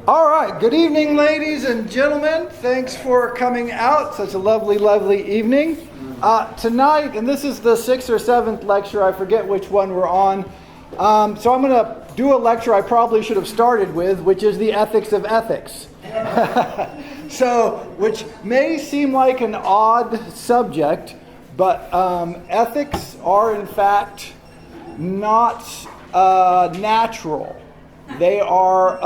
All right, good evening, ladies and gentlemen. Thanks for coming out. Such a lovely, lovely evening. Tonight, and this is the 6th or 7th lecture, I forget which one we're on. So I'm going to do a lecture I probably should have started with, which is the ethics of ethics. Which may seem like an odd subject, but ethics are in fact not natural. They are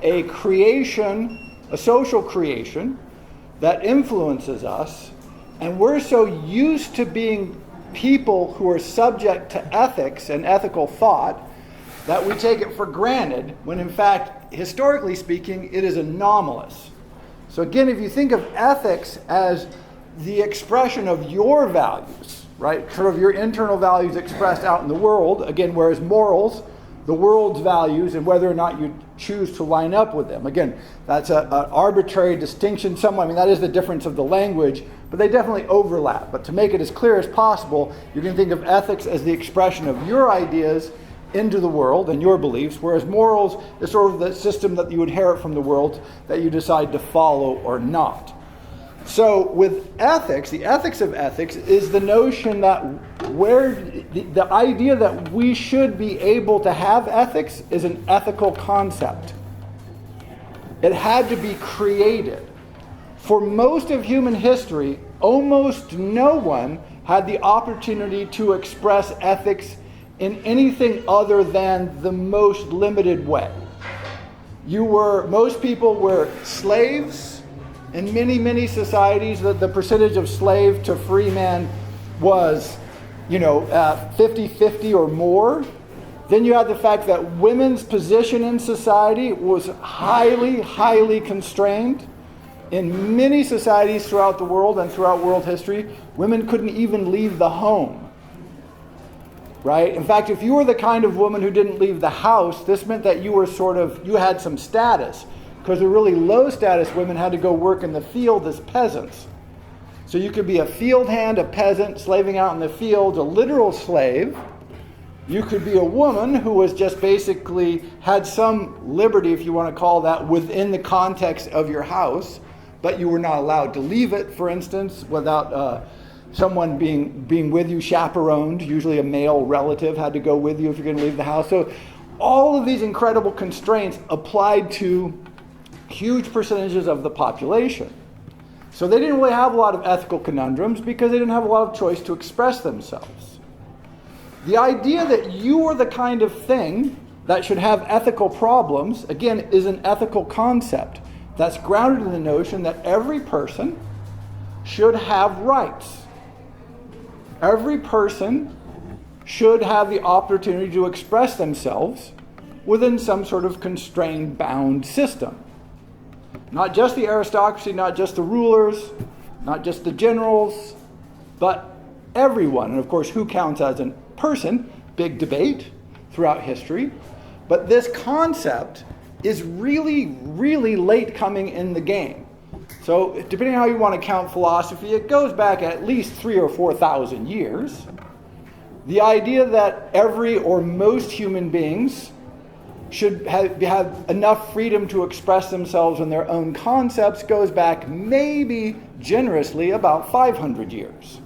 a creation, a social creation that influences us, and we're so used to being people who are subject to ethics and ethical thought that we take it for granted, when in fact, historically speaking, it is anomalous. So again, if you think of ethics as the expression of your values, right, sort of your internal values expressed out in the world, again, whereas morals, the world's values and whether or not you choose to line up with them. Again, that's an arbitrary distinction. That is the difference of the language, but they definitely overlap. But to make it as clear as possible, you can think of ethics as the expression of your ideas into the world and your beliefs, whereas morals is sort of the system that you inherit from the world that you decide to follow or not. So with ethics, the ethics of ethics is the notion that the idea that we should be able to have ethics is an ethical concept. It had to be created. For most of human history, almost no one had the opportunity to express ethics in anything other than the most limited way. Most people were slaves. In many, many societies, the percentage of slave to free man was, 50-50 or more. Then you had the fact that women's position in society was highly, highly constrained. In many societies throughout the world and throughout world history, women couldn't even leave the home. Right? In fact, if you were the kind of woman who didn't leave the house, this meant that you had some status. Because the really low status women had to go work in the field as peasants. So you could be a field hand, a peasant, slaving out in the field, a literal slave. You could be a woman who was just basically had some liberty, if you want to call that, within the context of your house, but you were not allowed to leave it, for instance, without someone being with you, chaperoned. Usually a male relative had to go with you if you're going to leave the house. So all of these incredible constraints applied to huge percentages of the population. So they didn't really have a lot of ethical conundrums because they didn't have a lot of choice to express themselves. The idea that you are the kind of thing that should have ethical problems, again, is an ethical concept that's grounded in the notion that every person should have rights. Every person should have the opportunity to express themselves within some sort of constrained, bound system. Not just the aristocracy, not just the rulers, not just the generals, but everyone. And of course, who counts as a person? Big debate throughout history. But this concept is really, really late coming in the game. So depending on how you want to count philosophy, it goes back at least 3,000 or 4,000 years. The idea that every or most human beings should have enough freedom to express themselves in their own concepts goes back maybe generously about 500 years.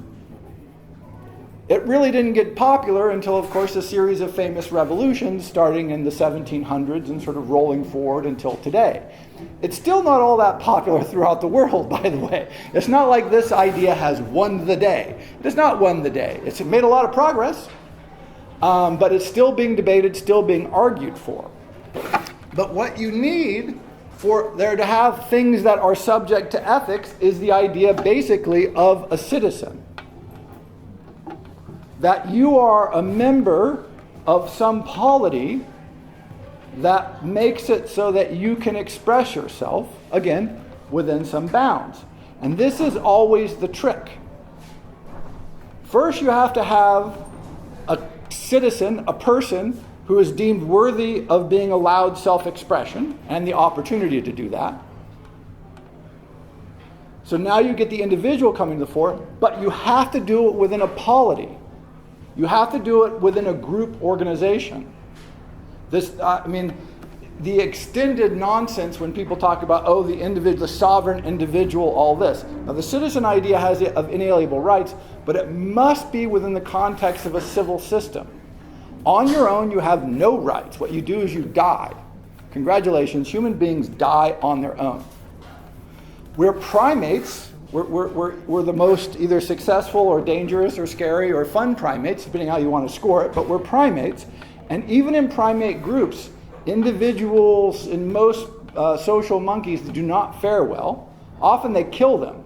It really didn't get popular until, of course, a series of famous revolutions starting in the 1700s and sort of rolling forward until today. It's still not all that popular throughout the world, by the way. It's not like this idea has won the day. It has not won the day. It's made a lot of progress, but it's still being debated, still being argued for. But what you need for there to have things that are subject to ethics is the idea basically of a citizen. That you are a member of some polity that makes it so that you can express yourself, again, within some bounds. And this is always the trick. First, you have to have a citizen, a person, who is deemed worthy of being allowed self-expression and the opportunity to do that. So now you get the individual coming to the fore, but you have to do it within a polity. You have to do it within a group organization. the extended nonsense when people talk about, oh, the individual, the sovereign individual, all this. Now, the citizen idea has it of inalienable rights, but it must be within the context of a civil system. On your own, you have no rights. What you do is you die. Congratulations, human beings die on their own. We're primates. We're the most either successful or dangerous or scary or fun primates, depending how you want to score it, but we're primates. And even in primate groups, individuals in most social monkeys do not fare well. Often they kill them.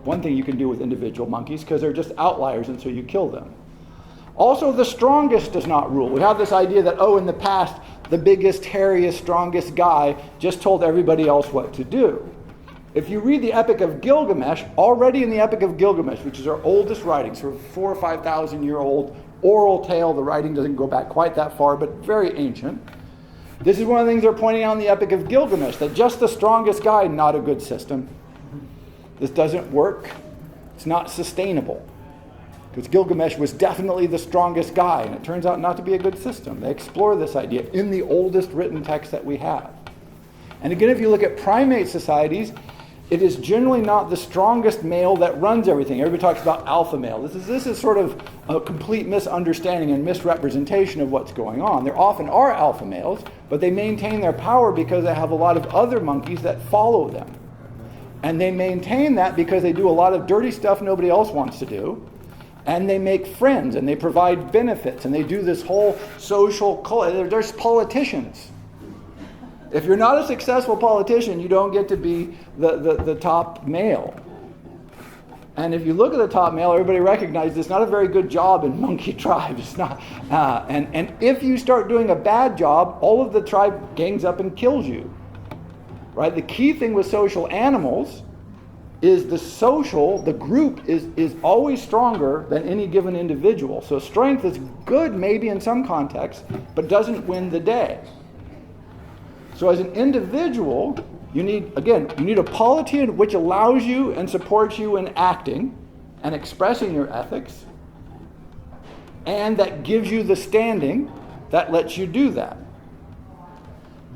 One thing you can do with individual monkeys, because they're just outliers, and so you kill them. Also, the strongest does not rule. We have this idea that, oh, in the past, the biggest, hairiest, strongest guy just told everybody else what to do. If you read the Epic of Gilgamesh, already in the Epic of Gilgamesh, which is our oldest writing, sort of 4,000 or 5,000 year old oral tale, the writing doesn't go back quite that far, but very ancient. This is one of the things they're pointing out in the Epic of Gilgamesh, that just the strongest guy, not a good system. This doesn't work. It's not sustainable. Because Gilgamesh was definitely the strongest guy, and it turns out not to be a good system. They explore this idea in the oldest written text that we have. And again, if you look at primate societies, it is generally not the strongest male that runs everything. Everybody talks about alpha male. This is sort of a complete misunderstanding and misrepresentation of what's going on. There often are alpha males, but they maintain their power because they have a lot of other monkeys that follow them. And they maintain that because they do a lot of dirty stuff nobody else wants to do. And they make friends, and they provide benefits, and they do this whole social culture. There's politicians. If you're not a successful politician, you don't get to be the top male. And if you look at the top male, everybody recognizes it's not a very good job in monkey tribes. It's not. And if you start doing a bad job, all of the tribe gangs up and kills you. Right? The key thing with social animals is the group is always stronger than any given individual. So strength is good maybe in some contexts, but doesn't win the day. So as an individual, you need a polity which allows you and supports you in acting and expressing your ethics, and that gives you the standing that lets you do that.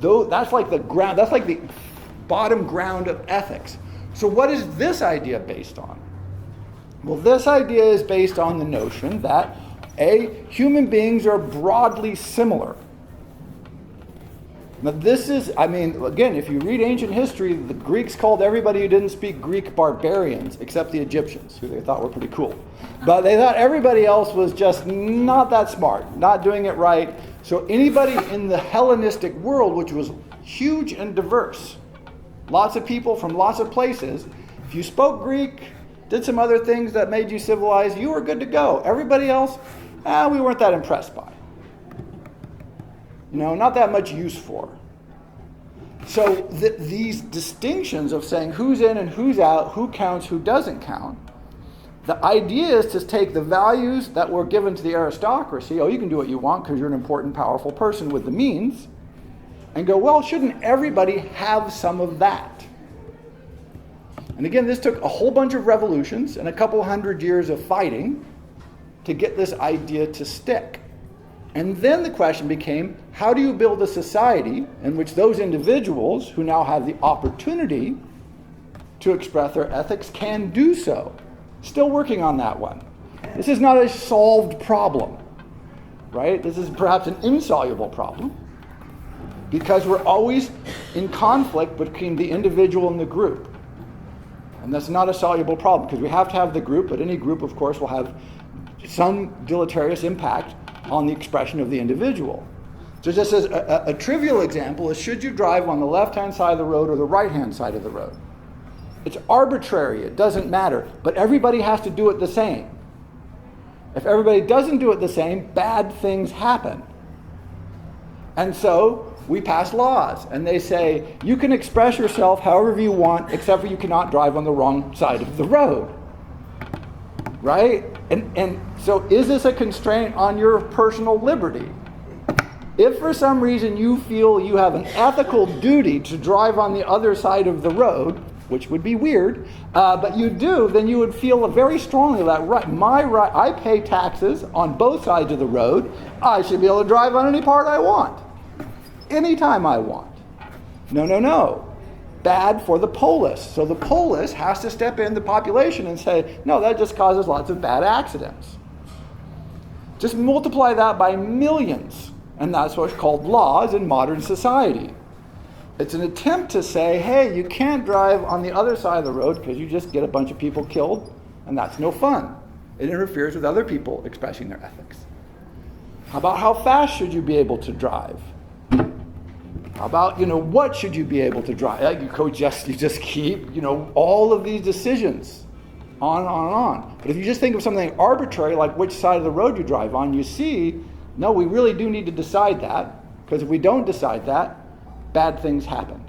Though that's like the ground, that's like the bottom ground of ethics. So what is this idea based on? Well, this idea is based on the notion that human beings are broadly similar. Now again, if you read ancient history, the Greeks called everybody who didn't speak Greek barbarians, except the Egyptians, who they thought were pretty cool. But they thought everybody else was just not that smart, not doing it right. So anybody in the Hellenistic world, which was huge and diverse, lots of people from lots of places, if you spoke Greek, did some other things that made you civilized, you were good to go. Everybody else, we weren't that impressed by. Not that much use for. So these distinctions of saying who's in and who's out, who counts, who doesn't count, the idea is to take the values that were given to the aristocracy, you can do what you want because you're an important, powerful person with the means, and go, well, shouldn't everybody have some of that? And again, this took a whole bunch of revolutions and a couple hundred years of fighting to get this idea to stick. And then the question became, how do you build a society in which those individuals who now have the opportunity to express their ethics can do so? Still working on that one. This is not a solved problem, right? This is perhaps an insoluble problem because we're always in conflict between the individual and the group. And that's not a soluble problem because we have to have the group, but any group, of course, will have some deleterious impact on the expression of the individual. So just as a trivial example is, should you drive on the left-hand side of the road or the right-hand side of the road? It's arbitrary, it doesn't matter, but everybody has to do it the same. If everybody doesn't do it the same, bad things happen. And so we pass laws, and they say, you can express yourself however you want, except for you cannot drive on the wrong side of the road. Right? And so is this a constraint on your personal liberty? If for some reason you feel you have an ethical duty to drive on the other side of the road, which would be weird, but you do, then you would feel very strongly that my right, I pay taxes on both sides of the road, I should be able to drive on any part I want. anytime I want. No, no, no. Bad for the polis. So the polis has to step in the population and say, no, that just causes lots of bad accidents. Just multiply that by millions. And that's what's called laws in modern society. It's an attempt to say, hey, you can't drive on the other side of the road because you just get a bunch of people killed, and that's no fun. It interferes with other people expressing their ethics. How about how fast should you be able to drive? How about, what should you be able to drive? You just keep, all of these decisions on and on and on. But if you just think of something arbitrary, like which side of the road you drive on, you see, no, we really do need to decide that, because if we don't decide that, bad things happen.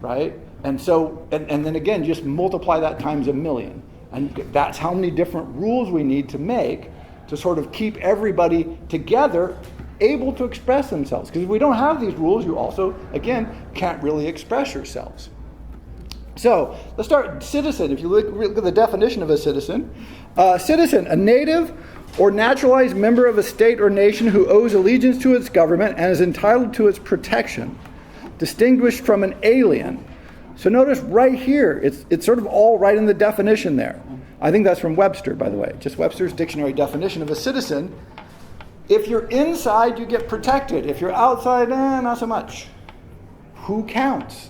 Right? And so, and then again, just multiply that times a million. And that's how many different rules we need to make to sort of keep everybody together, able to express themselves. Because if we don't have these rules, you also, again, can't really express yourselves. So, let's start citizen. If you look at the definition of a citizen, a native or naturalized member of a state or nation who owes allegiance to its government and is entitled to its protection, distinguished from an alien. So notice right here, it's sort of all right in the definition there. I think that's from Webster, by the way. Just Webster's dictionary definition of a citizen. If you're inside, you get protected. If you're outside, not so much. Who counts?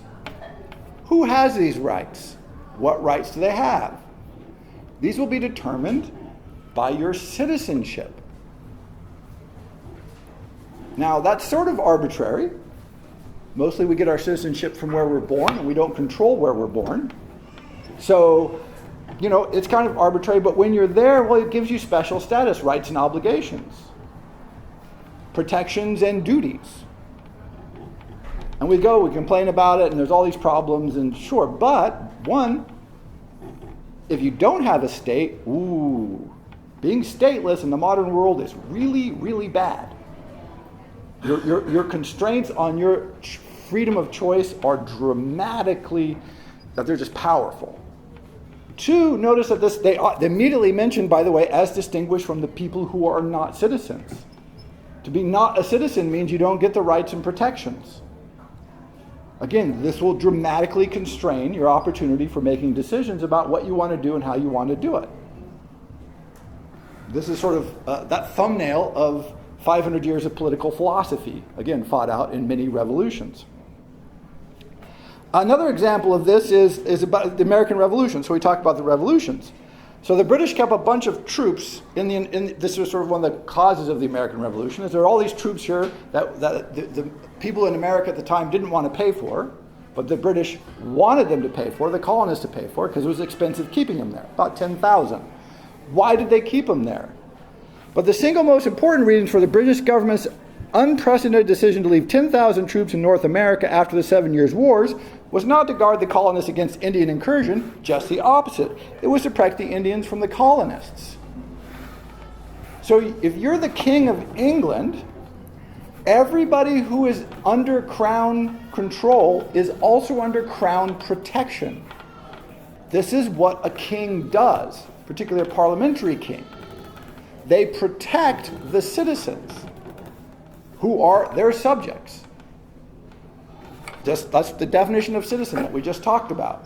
Who has these rights? What rights do they have? These will be determined by your citizenship. Now, that's sort of arbitrary. Mostly we get our citizenship from where we're born, and we don't control where we're born. So, it's kind of arbitrary, but when you're there, well, it gives you special status, rights and obligations, protections and duties. And we complain about it, and there's all these problems, and sure, but one, if you don't have a state, being stateless in the modern world is really, really bad. Your constraints on your freedom of choice are dramatically, that they're just powerful. Two, notice that they immediately mentioned, by the way, as distinguished from the people who are not citizens. To be not a citizen means you don't get the rights and protections. Again, this will dramatically constrain your opportunity for making decisions about what you want to do and how you want to do it. This is sort of that thumbnail of 500 years of political philosophy, again, fought out in many revolutions. Another example of this is about the American Revolution. So we talked about the revolutions. So the British kept a bunch of troops this was sort of one of the causes of the American Revolution, is there are all these troops here that the people in America at the time didn't want to pay for, but the British wanted them to pay for, the colonists to pay for, because it was expensive keeping them there, about 10,000. Why did they keep them there? But the single most important reason for the British government's unprecedented decision to leave 10,000 troops in North America after the 7 Years' Wars was not to guard the colonists against Indian incursion, just the opposite. It was to protect the Indians from the colonists. So if you're the king of England, everybody who is under crown control is also under crown protection. This is what a king does, particularly a parliamentary king. They protect the citizens who are their subjects. That's the definition of citizen that we just talked about.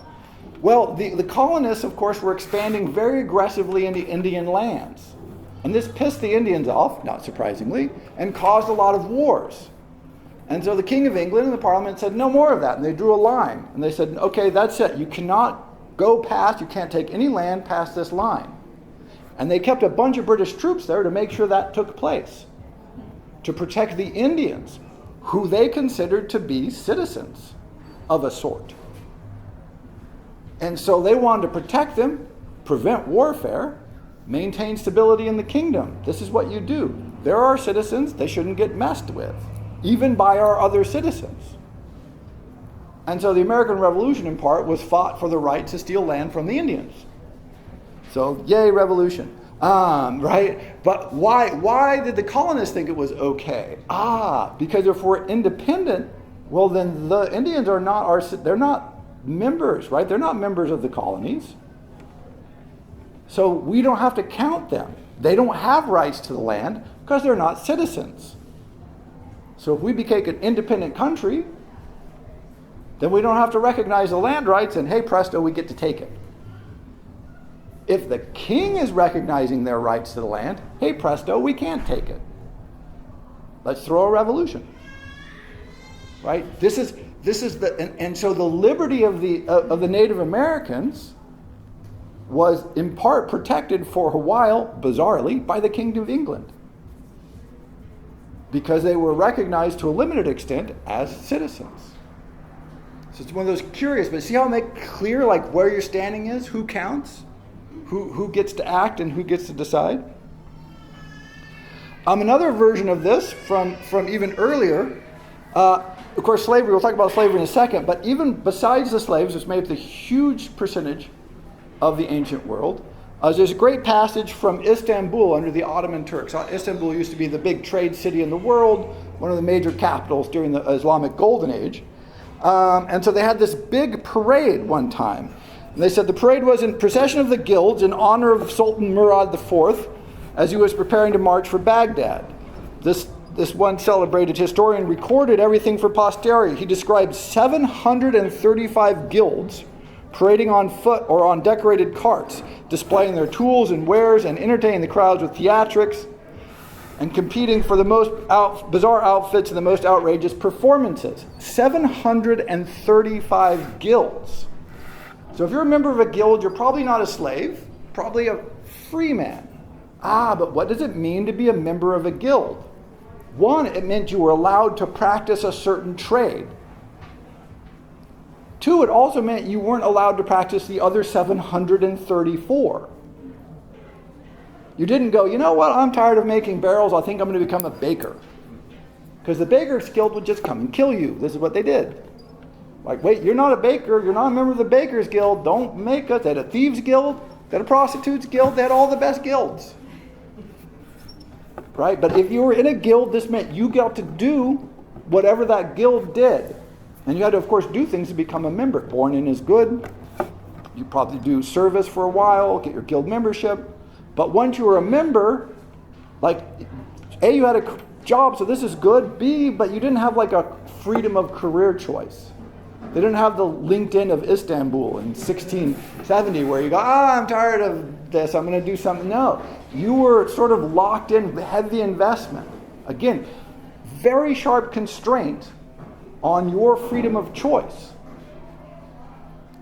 Well, the colonists, of course, were expanding very aggressively into Indian lands. And this pissed the Indians off, not surprisingly, and caused a lot of wars. And so the King of England and the Parliament said, no more of that. And they drew a line. And they said, okay, that's it. You cannot go past, you can't take any land past this line. And they kept a bunch of British troops there to make sure that took place, to protect the Indians, who they considered to be citizens of a sort. And so they wanted to protect them, prevent warfare, maintain stability in the kingdom. This is what you do. They're our citizens, they shouldn't get messed with, even by our other citizens. And so the American Revolution, in part, was fought for the right to steal land from the Indians. So, yay, revolution. Right? But why did the colonists think it was okay? Because if we're independent, well, then the Indians are they're not members, right? They're not members of the colonies. So we don't have to count them. They don't have rights to the land because they're not citizens. So if we became an independent country, then we don't have to recognize the land rights, and hey presto, we get to take it. If the king is recognizing their rights to the land, hey presto, we can't take it. Let's throw a revolution. Right? This is and so the liberty of the Native Americans was in part protected for a while, bizarrely, by the Kingdom of England, because they were recognized to a limited extent as citizens. So it's one of those curious, but see how I make clear like where your standing is, who counts, who gets to act and who gets to decide. Another version of this from even earlier, of course slavery, we'll talk about slavery in a second, but even besides the slaves, which made up the huge percentage of the ancient world, there's a great passage from Istanbul under the Ottoman Turks. Istanbul used to be the big trade city in the world, one of the major capitals during the Islamic Golden Age. And so they had this big parade one time. And they said the parade was in procession of the guilds in honor of Sultan Murad IV as he was preparing to march for Baghdad. This one celebrated historian recorded everything for posterity. He described 735 guilds parading on foot or on decorated carts, displaying their tools and wares and entertaining the crowds with theatrics and competing for the most bizarre outfits and the most outrageous performances. 735 guilds. So if you're a member of a guild, you're probably not a slave, probably a free man. But what does it mean to be a member of a guild? One, it meant you were allowed to practice a certain trade. Two, it also meant you weren't allowed to practice the other 734. You didn't go, you know what, I'm tired of making barrels, I think I'm going to become a baker. Because the baker's guild would just come and kill you. This is what they did. Like, wait, you're not a baker, you're not a member of the baker's guild, don't make us. They had a thieves guild, they had a prostitutes guild, they had all the best guilds. Right? But if you were in a guild, this meant you got to do whatever that guild did. And you had to, of course, do things to become a member. Born in is good. You probably do service for a while, get your guild membership. But once you were a member, like, A, you had a job, so this is good. B, but you didn't have like a freedom of career choice. They didn't have the LinkedIn of Istanbul in 1670 where you go, I'm tired of this, I'm going to do something. No, you were sort of locked in, heavy investment. Again, very sharp constraint on your freedom of choice.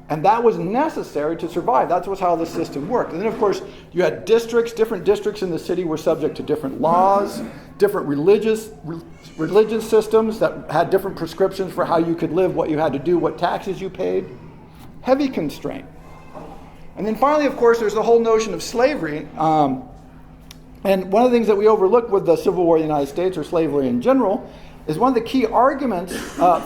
And that was necessary to survive. That was how the system worked. And then, of course, you had districts. Different districts in the city were subject to different laws, different religious systems that had different prescriptions for how you could live, what you had to do, what taxes you paid. Heavy constraint. And then finally, of course, there's the whole notion of slavery. And one of the things that we overlook with the Civil War in the United States, or slavery in general, is one of the key arguments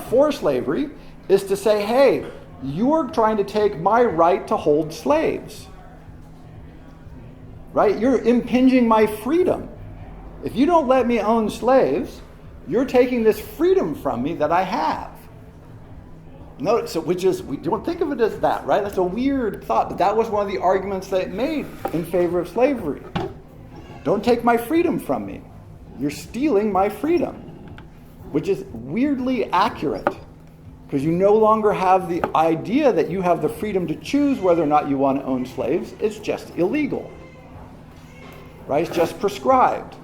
for slavery is to say, hey, you're trying to take my right to hold slaves. Right? You're impinging my freedom. If you don't let me own slaves, you're taking this freedom from me that I have. Notice, so we don't think of it as that, right? That's a weird thought, but that was one of the arguments that it made in favor of slavery. Don't take my freedom from me. You're stealing my freedom, which is weirdly accurate. Because you no longer have the idea that you have the freedom to choose whether or not you want to own slaves. It's just illegal. Right? It's just prescribed.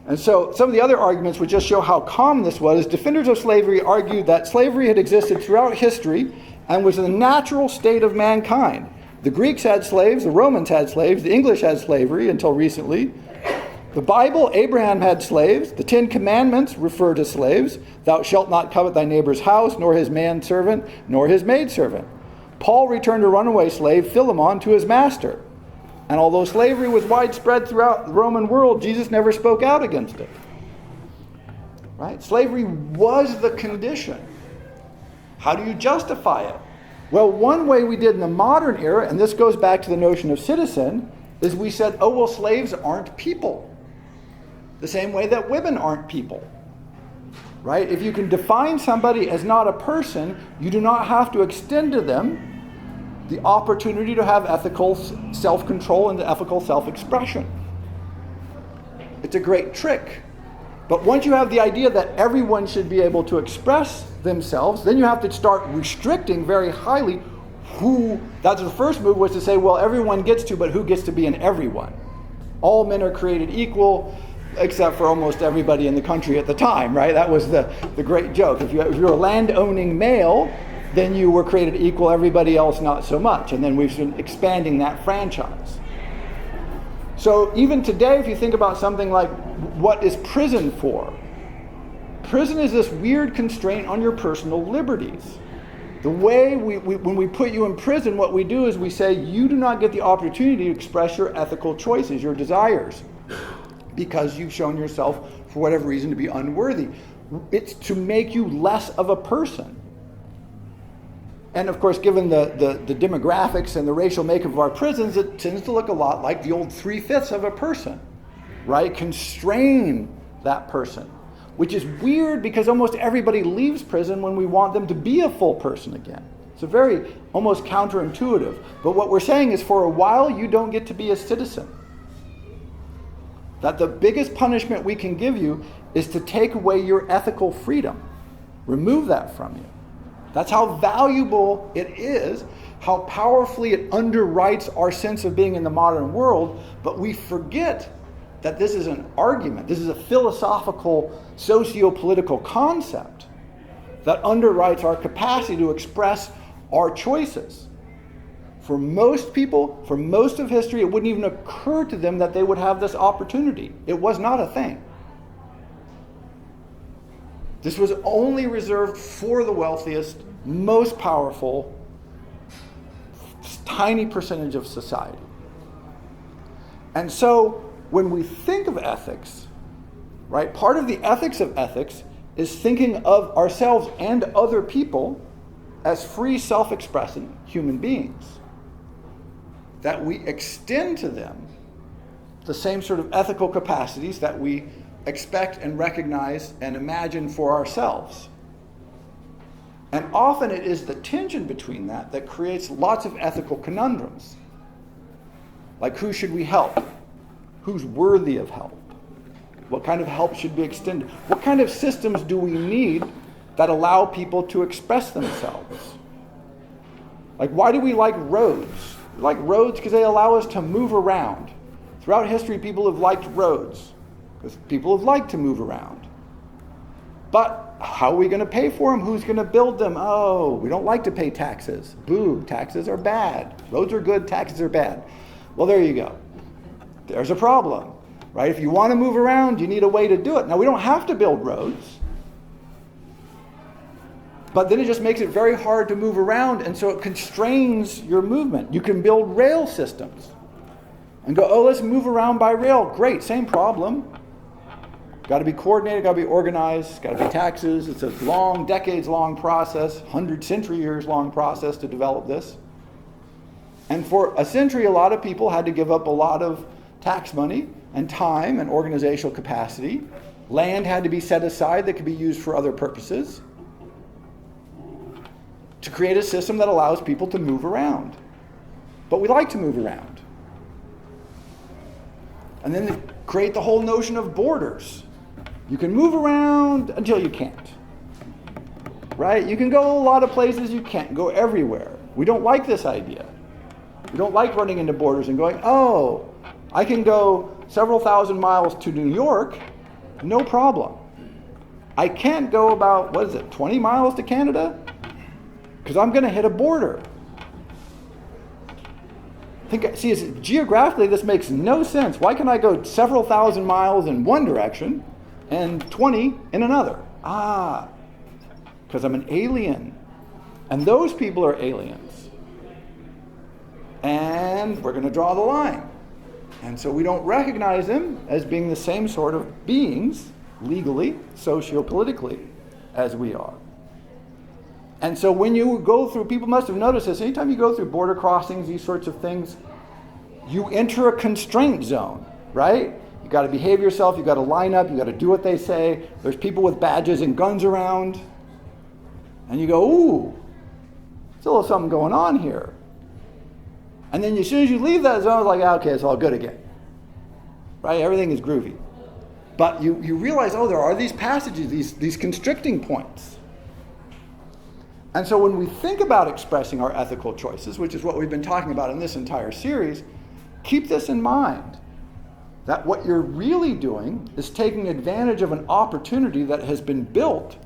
And so some of the other arguments would just show how common this was. Defenders of slavery argued that slavery had existed throughout history and was the natural state of mankind. The Greeks had slaves, the Romans had slaves, the English had slavery until recently. The Bible, Abraham had slaves. The 10 Commandments refer to slaves. Thou shalt not covet thy neighbor's house, nor his manservant, nor his maidservant. Paul returned a runaway slave, Philemon, to his master. And although slavery was widespread throughout the Roman world, Jesus never spoke out against it. Right? Slavery was the condition. How do you justify it? Well, one way we did in the modern era, and this goes back to the notion of citizen, is we said, oh, well, slaves aren't people. The same way that women aren't people. Right? If you can define somebody as not a person, you do not have to extend to them the opportunity to have ethical self-control and ethical self-expression. It's a great trick. But once you have the idea that everyone should be able to express themselves, then you have to start restricting very highly who. That's the first move, was to say, well, everyone gets to, but who gets to be an everyone? All men are created equal, except for almost everybody in the country at the time, right? That was the great joke. If you're a land-owning male, then you were created equal, everybody else not so much. And then we've been expanding that franchise. So even today, if you think about something like, what is prison for? Prison is this weird constraint on your personal liberties. The way when we put you in prison, what we do is we say, you do not get the opportunity to express your ethical choices, your desires, because you've shown yourself, for whatever reason, to be unworthy. It's to make you less of a person. And of course, given the demographics and the racial makeup of our prisons, it tends to look a lot like the old 3/5 of a person, right? Constrain that person, which is weird because almost everybody leaves prison when we want them to be a full person again. It's a very almost counterintuitive. But what we're saying is, for a while, you don't get to be a citizen. That the biggest punishment we can give you is to take away your ethical freedom. Remove that from you. That's how valuable it is, how powerfully it underwrites our sense of being in the modern world, but we forget that this is an argument. This is a philosophical, socio-political concept that underwrites our capacity to express our choices. For most people, for most of history, it wouldn't even occur to them that they would have this opportunity. It was not a thing. This was only reserved for the wealthiest, most powerful, tiny percentage of society. And so, when we think of ethics, right, part of the ethics of ethics is thinking of ourselves and other people as free, self-expressing human beings. That we extend to them the same sort of ethical capacities that we expect and recognize and imagine for ourselves. And often it is the tension between that creates lots of ethical conundrums. Like, who should we help? Who's worthy of help? What kind of help should be extended? What kind of systems do we need that allow people to express themselves? Like, why do we like roads? We like roads because they allow us to move around. Throughout history, people have liked roads because people have liked to move around. But how are we going to pay for them? Who's going to build them? Oh, we don't like to pay taxes. Boo, taxes are bad. Roads are good, taxes are bad. Well, there you go. There's a problem, right? If you want to move around, you need a way to do it. Now, we don't have to build roads. But then it just makes it very hard to move around, and so it constrains your movement. You can build rail systems and go, oh, let's move around by rail. Great, same problem. Got to be coordinated, got to be organized, got to be taxes. It's a long, decades-long process, 100-century years-long process to develop this. And for a century, a lot of people had to give up a lot of tax money and time and organizational capacity. Land had to be set aside that could be used for other purposes to create a system that allows people to move around. But we like to move around. And then they create the whole notion of borders. You can move around until you can't. Right? You can go a lot of places, you can't go everywhere. We don't like this idea. We don't like running into borders and going, oh, I can go several thousand miles to New York, no problem. I can't go about, 20 miles to Canada? Because I'm going to hit a border. Geographically, this makes no sense. Why can I go several thousand miles in one direction and 20 in another? Because I'm an alien. And those people are aliens. And we're going to draw the line. And so we don't recognize them as being the same sort of beings, legally, socio-politically, as we are. And so when you go through, people must have noticed this, anytime you go through border crossings, these sorts of things, you enter a constraint zone, right? You got to behave yourself, you got to line up, you got to do what they say. There's people with badges and guns around. And you go, ooh, there's a little something going on here. And then as soon as you leave that zone, it's like, okay, it's all good again. Right? Everything is groovy. But you realize, oh, there are these passages, these constricting points. And so when we think about expressing our ethical choices, which is what we've been talking about in this entire series, keep this in mind, that what you're really doing is taking advantage of an opportunity that has been built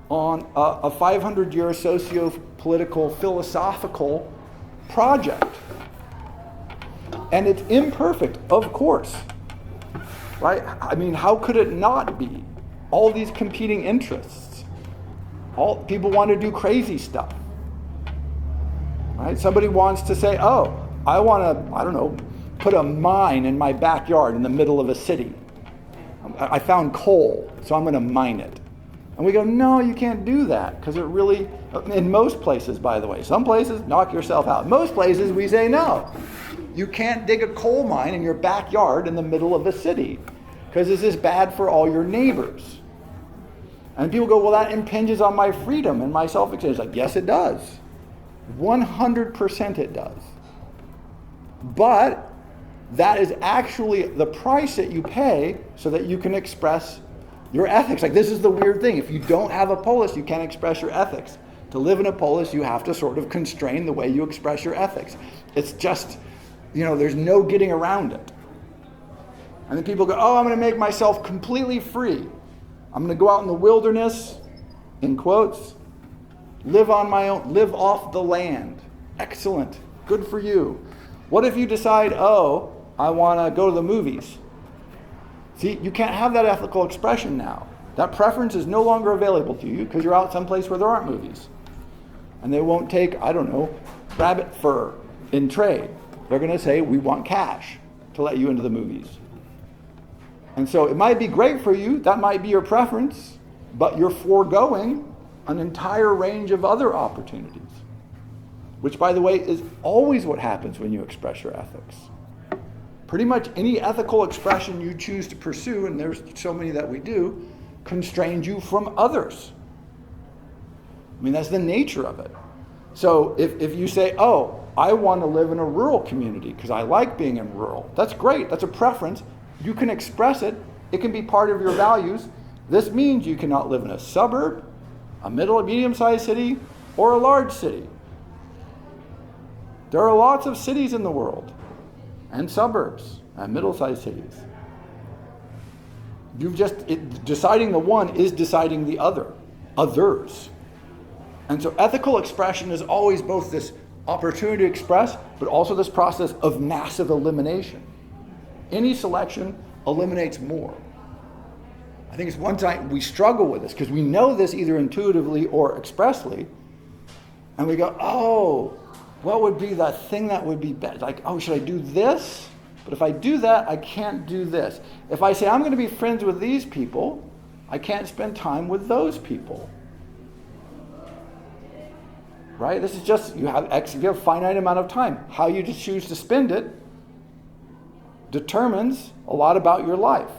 on a 500-year socio-political, philosophical project. And it's imperfect, of course. Right? I mean, how could it not be? All these competing interests. All people want to do crazy stuff. Right? Somebody wants to say, oh, I want to, I don't know, put a mine in my backyard in the middle of a city. I found coal, so I'm going to mine it. And we go, no, you can't do that, because it really, in most places, by the way, some places, knock yourself out. Most places, we say, no, you can't dig a coal mine in your backyard in the middle of a city, because this is bad for all your neighbors. And people go, well, that impinges on my freedom and my self-expression. It's like, yes, it does. 100% it does. But that is actually the price that you pay so that you can express your ethics. Like, this is the weird thing. If you don't have a polis, you can't express your ethics. To live in a polis, you have to sort of constrain the way you express your ethics. It's just, there's no getting around it. And then people go, oh, I'm going to make myself completely free. I'm going to go out in the wilderness, in quotes, live on my own, live off the land. Excellent. Good for you. What if you decide, oh, I want to go to the movies? See, you can't have that ethical expression now. That preference is no longer available to you because you're out someplace where there aren't movies. And they won't take, I don't know, rabbit fur in trade. They're going to say, we want cash to let you into the movies. And so it might be great for you, that might be your preference, but you're foregoing an entire range of other opportunities. Which, by the way, is always what happens when you express your ethics. Pretty much any ethical expression you choose to pursue, and there's so many that we do, constrains you from others. I mean, that's the nature of it. So if you say, oh, I want to live in a rural community because I like being in rural, that's great, that's a preference. You can express it. It can be part of your values. This means you cannot live in a suburb, a medium-sized city, or a large city. There are lots of cities in the world, and suburbs, and middle-sized cities. Deciding the one is deciding the other, others. And so ethical expression is always both this opportunity to express, but also this process of massive elimination. Any selection eliminates more. I think it's one time we struggle with this because we know this either intuitively or expressly, and we go, oh, what would be the thing that would be best? Like, oh, should I do this? But if I do that, I can't do this. If I say I'm going to be friends with these people, I can't spend time with those people. Right? This is just, you have a finite amount of time. How you just choose to spend it determines a lot about your life.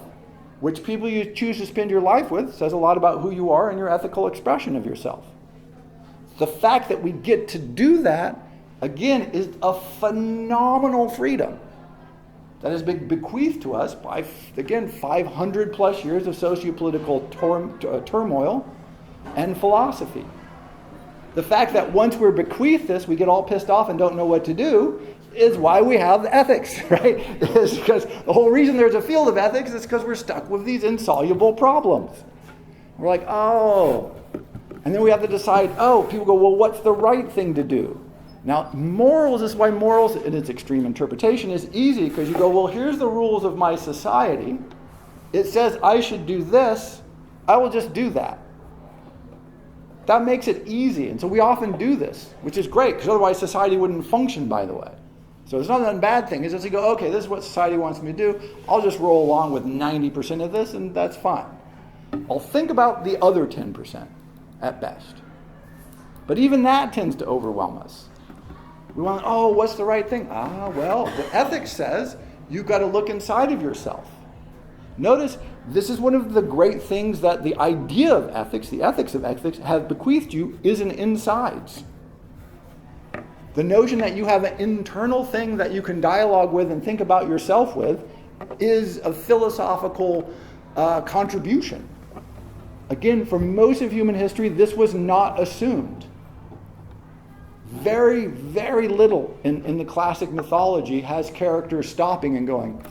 Which people you choose to spend your life with says a lot about who you are and your ethical expression of yourself. The fact that we get to do that, again, is a phenomenal freedom that has been bequeathed to us by, again, 500 plus years of socio-political turmoil and philosophy. The fact that once we're bequeathed this, we get all pissed off and don't know what to do, is why we have ethics, right? It's because the whole reason there's a field of ethics is because we're stuck with these insoluble problems. We're like, oh. And then we have to decide, oh, people go, well, what's the right thing to do? Now, morals, this is why morals, in its extreme interpretation, is easy, because you go, well, here's the rules of my society. It says I should do this. I will just do that. That makes it easy. And so we often do this, which is great, because otherwise society wouldn't function, by the way. So it's not a bad thing. It's just you go, okay, this is what society wants me to do. I'll just roll along with 90% of this, and that's fine. I'll think about the other 10% at best. But even that tends to overwhelm us. We want, oh, what's the right thing? Well, the ethics says you've got to look inside of yourself. Notice, this is one of the great things that the idea of ethics, the ethics of ethics, have bequeathed you, is an insides. The notion that you have an internal thing that you can dialogue with and think about yourself with is a philosophical contribution. Again, for most of human history, this was not assumed. Very, very little in the classic mythology has characters stopping and going,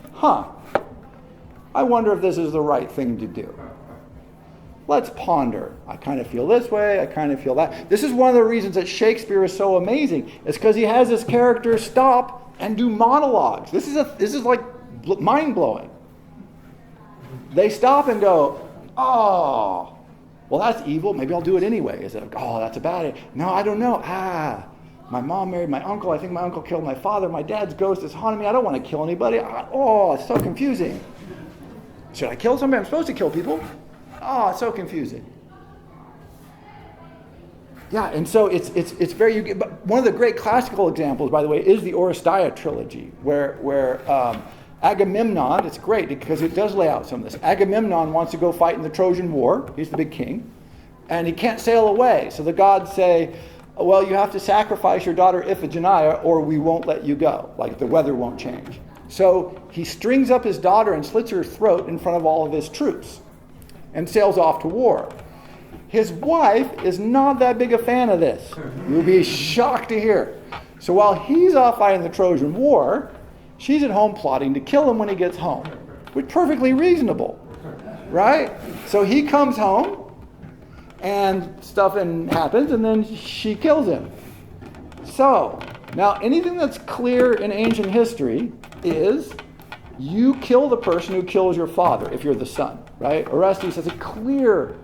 I wonder if this is the right thing to do. Let's ponder. I kind of feel this way, I kind of feel that. This is one of the reasons that Shakespeare is so amazing. It's because he has his characters stop and do monologues. This is like mind-blowing. They stop and go, oh, well, that's evil. Maybe I'll do it anyway. Is it, oh, that's a bad idea. No, I don't know. My mom married my uncle. I think my uncle killed my father. My dad's ghost is haunting me. I don't want to kill anybody. It's so confusing. Should I kill somebody? I'm supposed to kill people. Oh, it's so confusing. Yeah, and so it's very. But one of the great classical examples, by the way, is the Oresteia trilogy, where Agamemnon. It's great because it does lay out some of this. Agamemnon wants to go fight in the Trojan War. He's the big king, and he can't sail away. So the gods say, well, you have to sacrifice your daughter Iphigenia, or we won't let you go. Like the weather won't change. So he strings up his daughter and slits her throat in front of all of his troops, and sails off to war. His wife is not that big a fan of this. You'll be shocked to hear. So while he's off fighting the Trojan War, she's at home plotting to kill him when he gets home. Which is perfectly reasonable, right? So he comes home, and stuff happens, and then she kills him. So, now anything that's clear in ancient history is you kill the person who kills your father if you're the son, right? Orestes has a clear,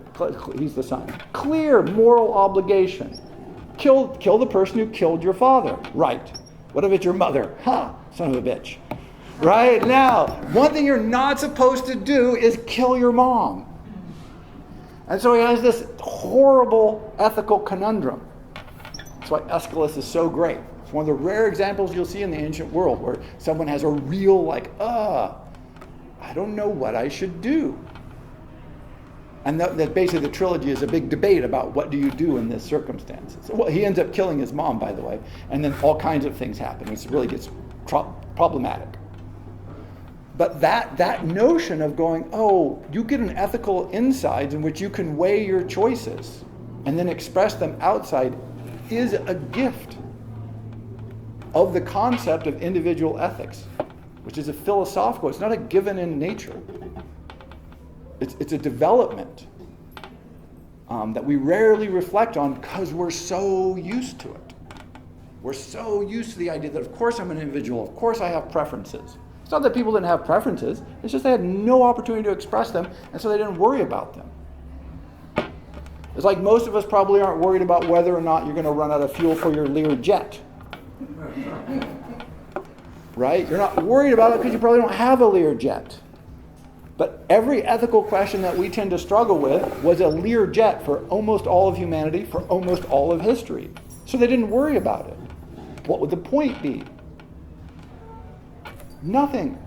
he's the son, clear moral obligation. Kill the person who killed your father, right? What if it's your mother? Son of a bitch. Right? Now, one thing you're not supposed to do is kill your mom. And so he has this horrible ethical conundrum. That's why Aeschylus is so great. It's one of the rare examples you'll see in the ancient world where someone has a real, I don't know what I should do. And that basically the trilogy is a big debate about what do you do in this circumstance. So, he ends up killing his mom, by the way, and then all kinds of things happen. It really gets problematic. But that notion of going, you get an ethical insight in which you can weigh your choices and then express them outside is a gift of the concept of individual ethics, which is a philosophical, it's not a given in nature. It's a development that we rarely reflect on because we're so used to it. We're so used to the idea that, of course, I'm an individual, of course I have preferences. It's not that people didn't have preferences, it's just they had no opportunity to express them, and so they didn't worry about them. It's like most of us probably aren't worried about whether or not you're going to run out of fuel for your Lear jet. Right? You're not worried about it because you probably don't have a Lear jet. But every ethical question that we tend to struggle with was a Lear jet for almost all of humanity, for almost all of history. So they didn't worry about it. What would the point be? Nothing.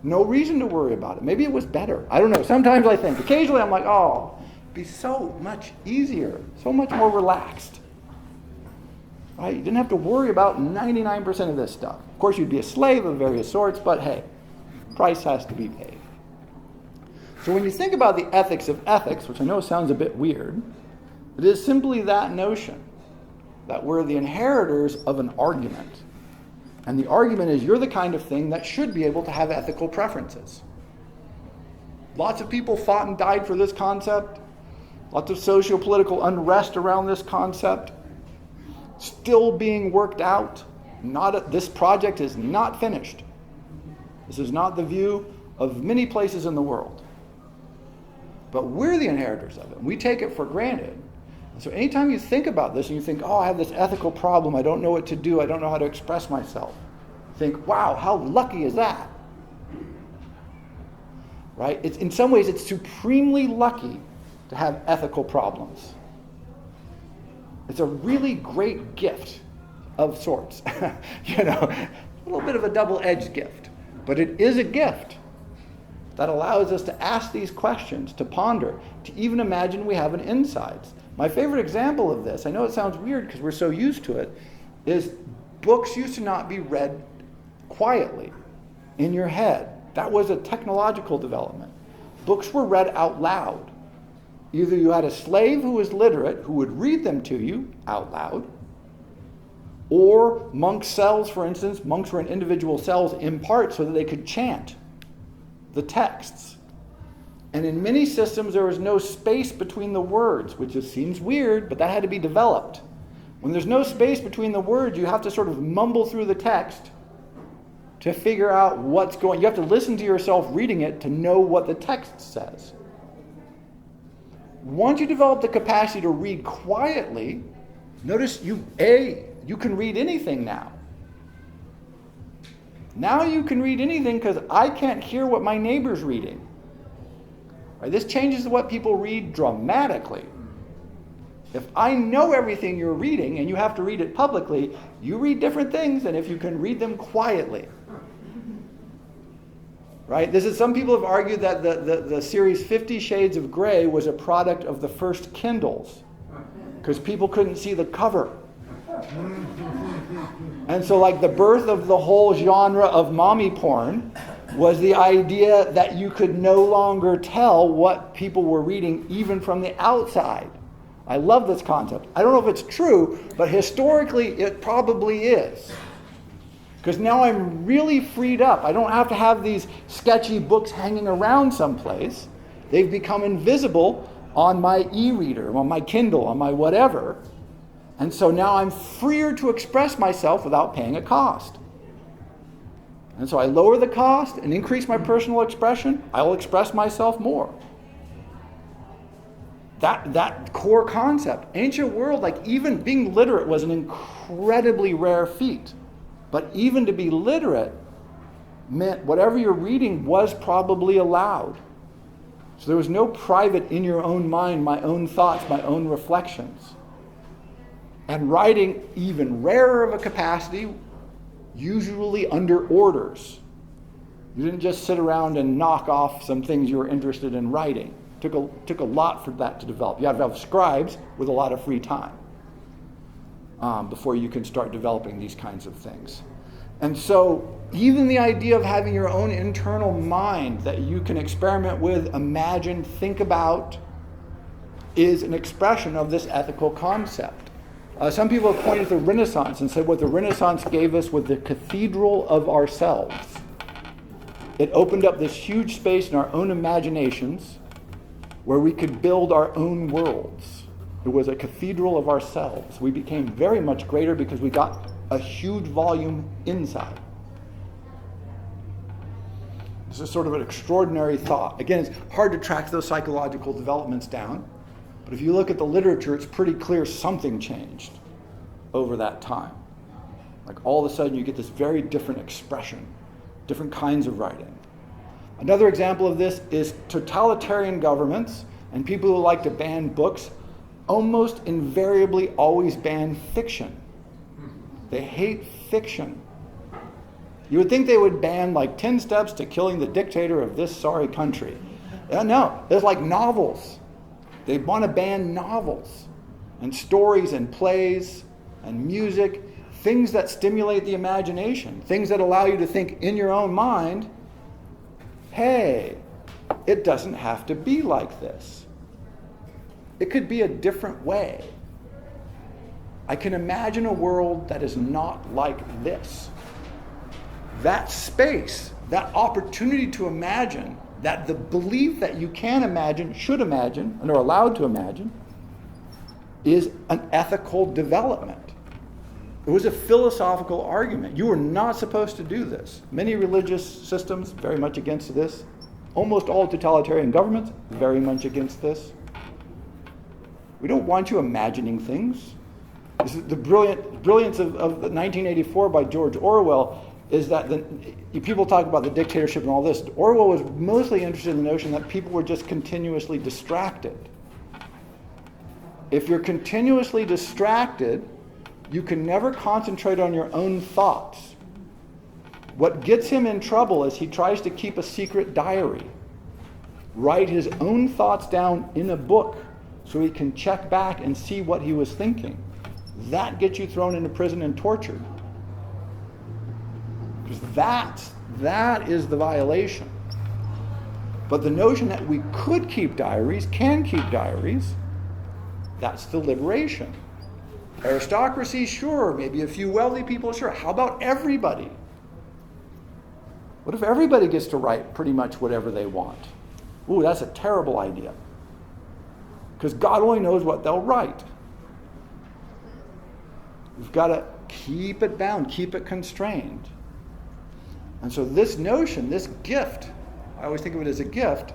No reason to worry about it. Maybe it was better. I don't know. Sometimes I think. Occasionally I'm like, it'd be so much easier, so much more relaxed. Right? You didn't have to worry about 99% of this stuff. Of course, you'd be a slave of various sorts, but hey, price has to be paid. So when you think about the ethics of ethics, which I know sounds a bit weird, it is simply that notion that we're the inheritors of an argument. And the argument is you're the kind of thing that should be able to have ethical preferences. Lots of people fought and died for this concept. Lots of socio-political unrest around this concept. Still being worked out. This project is not finished. This is not the view of many places in the world. But we're the inheritors of it. We take it for granted. So anytime you think about this and you think, I have this ethical problem, I don't know what to do, I don't know how to express myself. Think, wow, how lucky is that? Right? In some ways, it's supremely lucky to have ethical problems. It's a really great gift of sorts. A little bit of a double-edged gift. But it is a gift that allows us to ask these questions, to ponder, to even imagine we have an insides. My favorite example of this, I know it sounds weird because we're so used to it, is books used to not be read quietly in your head. That was a technological development. books were read out loud. Either you had a slave who was literate, who would read them to you out loud, or monk cells, for instance. Monks were in individual cells in part so that they could chant the texts. And in many systems, there was no space between the words, which just seems weird, but that had to be developed. When there's no space between the words, you have to sort of mumble through the text to figure out what's going on. You have to listen to yourself reading it to know what the text says. Once you develop the capacity to read quietly, notice you can read anything now. Now you can read anything because I can't hear what my neighbor's reading. Right? This changes what people read dramatically. If I know everything you're reading and you have to read it publicly, you read different things than if you can read them quietly. Right? Some people have argued that the series 50 Shades of Grey was a product of the first Kindles because people couldn't see the cover. And so like the birth of the whole genre of mommy porn was the idea that you could no longer tell what people were reading even from the outside. I love this concept. I don't know if it's true, but historically it probably is. Because now I'm really freed up. I don't have to have these sketchy books hanging around someplace. They've become invisible on my e-reader, on my Kindle, on my whatever. And so now I'm freer to express myself without paying a cost. And so I lower the cost and increase my personal expression. I will express myself more. That core concept. Ancient world, like even being literate was an incredibly rare feat. But even to be literate meant whatever you're reading was probably allowed. So there was no private in your own mind, my own thoughts, my own reflections. And writing, even rarer of a capacity, usually under orders. You didn't just sit around and knock off some things you were interested in writing. It took a lot for that to develop. You have to have scribes with a lot of free time before you can start developing these kinds of things. And so even the idea of having your own internal mind that you can experiment with, imagine, think about, is an expression of this ethical concept. Some people have pointed to the Renaissance and said what the Renaissance gave us was the cathedral of ourselves. It opened up this huge space in our own imaginations where we could build our own worlds. It was a cathedral of ourselves. We became very much greater because we got a huge volume inside. This is sort of an extraordinary thought. Again, it's hard to track those psychological developments down, but if you look at the literature, it's pretty clear something changed over that time. Like all of a sudden you get this very different expression, different kinds of writing. Another example of this is totalitarian governments and people who like to ban books almost invariably always ban fiction. They hate fiction. You would think they would ban like 10 steps to killing the dictator of this sorry country. No, there's like novels. They want to ban novels and stories and plays and music, things that stimulate the imagination, things that allow you to think in your own mind, hey, it doesn't have to be like this. It could be a different way. I can imagine a world that is not like this. That space, that opportunity to imagine, that the belief that you can imagine, should imagine, and are allowed to imagine, is an ethical development. It was a philosophical argument. You were not supposed to do this. Many religious systems, very much against this. Almost all totalitarian governments, very much against this. We don't want you imagining things. This is the brilliance of 1984 by George Orwell is that people talk about the dictatorship and all this. Orwell was mostly interested in the notion that people were just continuously distracted. If you're continuously distracted, you can never concentrate on your own thoughts. What gets him in trouble is he tries to keep a secret diary, write his own thoughts down in a book so he can check back and see what he was thinking. That gets you thrown into prison and tortured. Because that is the violation. But the notion that we could keep diaries, can keep diaries, that's the liberation. Aristocracy, sure. Maybe a few wealthy people, sure. How about everybody? What if everybody gets to write pretty much whatever they want? Ooh, that's a terrible idea. Because God only knows what they'll write. We've got to keep it bound, keep it constrained. And so this notion, this gift, I always think of it as a gift,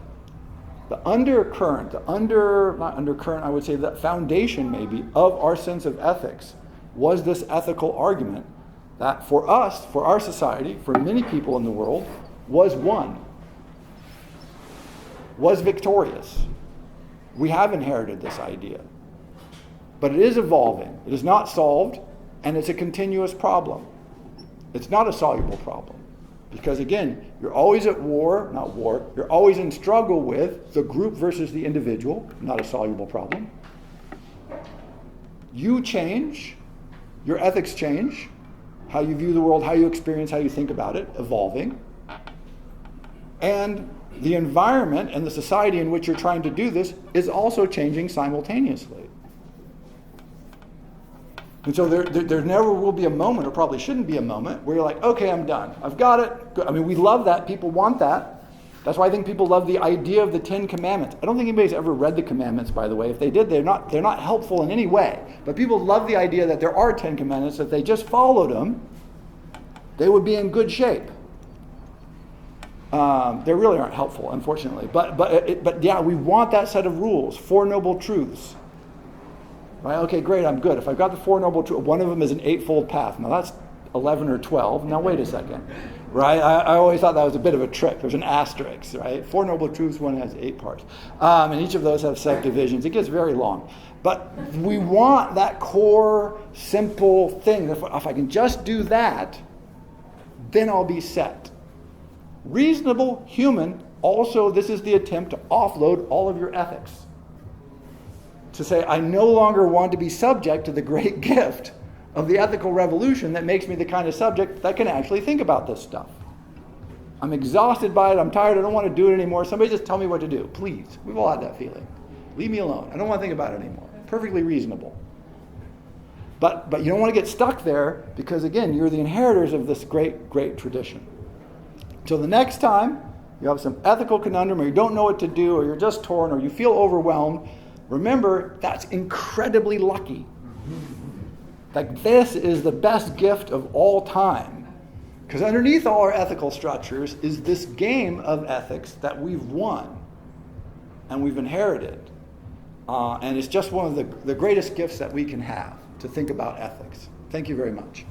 the undercurrent, not undercurrent, I would say the foundation maybe, of our sense of ethics was this ethical argument that for us, for our society, for many people in the world, was won, was victorious. We have inherited this idea. But it is evolving. It is not solved, and it's a continuous problem. It's not a soluble problem. Because again, you're always at war, you're always in struggle with the group versus the individual, not a soluble problem. You change, your ethics change, how you view the world, how you experience, how you think about it, evolving. And the environment and the society in which you're trying to do this is also changing simultaneously. And so there never will be a moment, or probably shouldn't be a moment, where you're like, okay, I'm done. I've got it. I mean, we love that. People want that. That's why I think people love the idea of the 10 Commandments. I don't think anybody's ever read the Commandments, by the way. If they did, they're not helpful in any way. But people love the idea that there are 10 Commandments. If they just followed them, they would be in good shape. They really aren't helpful, unfortunately. But yeah, we want that set of rules, 4 noble truths. Right? Okay, great, I'm good. If I've got the 4 noble truths, one of them is an 8-fold path. Now that's 11 or 12. Now wait a second. Right? I always thought that was a bit of a trick. There's an asterisk, right? 4 noble truths, one has 8 parts. And each of those have subdivisions. It gets very long. But we want that core, simple thing. If I can just do that, then I'll be set. Reasonable, human, also this is the attempt to offload all of your ethics. To say, I no longer want to be subject to the great gift of the ethical revolution that makes me the kind of subject that can actually think about this stuff. I'm exhausted by it, I'm tired, I don't want to do it anymore. Somebody just tell me what to do, please. We've all had that feeling. Leave me alone. I don't want to think about it anymore. Perfectly reasonable. But you don't want to get stuck there because, again, you're the inheritors of this great, great tradition. Till the next time you have some ethical conundrum or you don't know what to do or you're just torn or you feel overwhelmed, remember, that's incredibly lucky. Like this is the best gift of all time. Because underneath all our ethical structures is this game of ethics that we've won and we've inherited. And it's just one of the greatest gifts that we can have to think about ethics. Thank you very much.